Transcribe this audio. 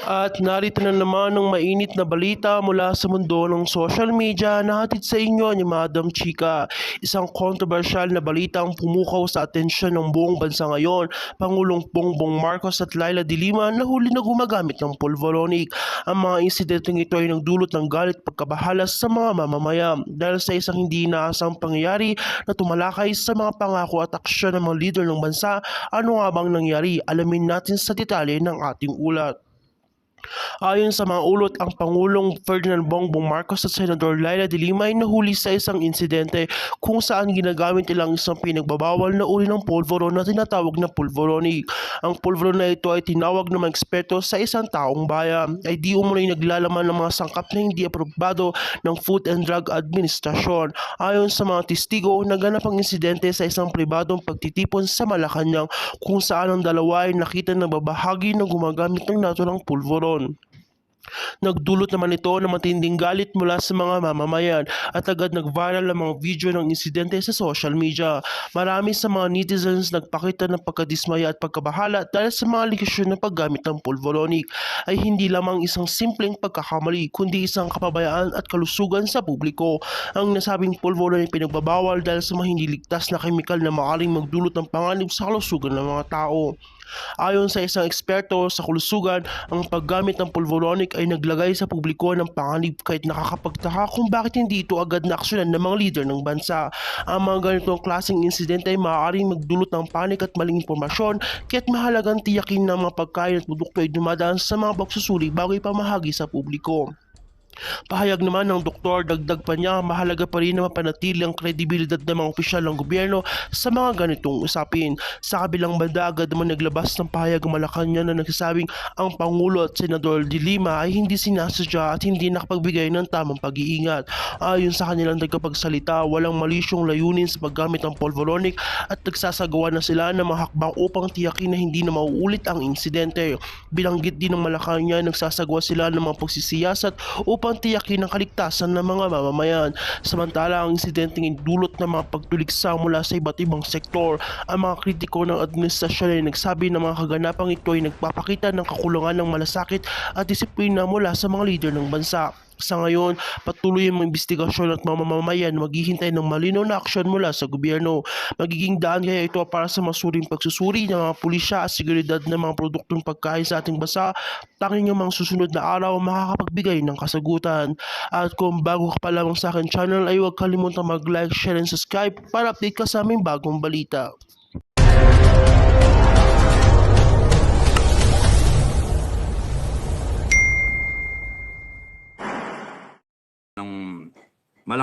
At narito na naman ang mainit na balita mula sa mundo ng social media na hatid sa inyo ni Madam Chika. Isang kontrobersyal na balita ang pumukaw sa atensyon ng buong bansa ngayon. Pangulong Bongbong Marcos at Laila de Lima nahuli na gumagamit ng pulveronic. Ang mga insidenteng ito ay nagdulot ng galit pagkabahala sa mga mamamayan dahil sa isang hindi inaasang pangyayari na tumalakay sa mga pangako at aksyon ng mga leader ng bansa. Ano nga bang nangyari? Alamin natin sa detalye ng ating ulat. Ayon sa mga ulot, ang Pangulong Ferdinand Bongbong Marcos at Senador Laila de Lima ay nahuli sa isang insidente kung saan ginagamit nilang isang pinagbabawal na uri ng pulveron na tinatawag na pulveronic. Ang pulveron na ito ay tinawag ng mga eksperto sa isang taong bayan ay di umano'y naglalaman ng mga sangkap na hindi aprobado ng Food and Drug Administration. Ayon sa mga testigo, naganap ang insidente sa isang pribadong pagtitipon sa Malacanang kung saan ang dalawa ay nakita na babahagi na gumagamit ng naturang pulveron. Nagdulot naman ito ng matinding galit mula sa mga mamamayan at agad nag-viral ang mga video ng insidente sa social media. Marami sa mga netizens nagpakita ng pagkadismaya at pagkabahala dahil sa mga aligasyon ng paggamit ng pulveronic ay hindi lamang isang simpleng pagkakamali kundi isang kapabayaan at kalusugan sa publiko. Ang nasabing pulveron ay pinagbabawal dahil sa mga hindi ligtas na kemikal na maaaring magdulot ng panganib sa kalusugan ng mga tao. Ayon sa isang eksperto sa kalusugan, ang paggamit ng pulveronic ay naglagay sa publiko ng panganib kahit nakakapagtaka kung bakit hindi ito agad naaksyonan ng mga leader ng bansa. Ang mga ganitong klaseng insidente ay maaaring magdulot ng panik at maling impormasyon kaya't mahalagang tiyakin na mga pagkain at produkto ay dumadaan sa mga pagsusuri bago ipamahagi sa publiko. Pahayag naman ng doktor, dagdag pa niya, mahalaga pa rin na mapanatili ang kredibilidad ng mga opisyal ng gobyerno sa mga ganitong usapin. Sa kabilang banda, agad naman naglabas ng pahayag ang Malacanang na nagsasabing ang Pangulo at Senador de Lima ay hindi sinasadya at hindi nakapagbigay ng tamang pag-iingat. Ayon sa kanilang tagapagsalita, walang malisyong layunin sa paggamit ng pulveronic at nagsasagawa na sila ng mga hakbang upang tiyakin na hindi na mauulit ang insidente. Binanggit din ng Malacanang, nagsasagawa sila ng mga pagsisiyasat upang tiyakin ang kaligtasan ng mga mamamayan. Samantala, ang insidenteng dulot ng mga pagtuliksa mula sa iba't ibang sektor. Ang mga kritiko ng administrasyon ay nagsabi na mga kaganapang ito ay nagpapakita ng kakulangan ng malasakit at disiplina mula sa mga leader ng bansa. Sa ngayon, patuloy ang mga investigasyon at mga mamamayan maghihintay ng malinaw na aksyon mula sa gobyerno. Magiging daan kaya ito para sa masuring pagsusuri ng mga pulisya at seguridad ng mga produktong pagkain sa ating bansa. Tanging ang mga susunod na araw makakapagbigay ng kasagutan. At kung bago ka pa lamang sa akin channel ay huwag kalimutang mag-like, share and subscribe para update ka sa aming bagong balita.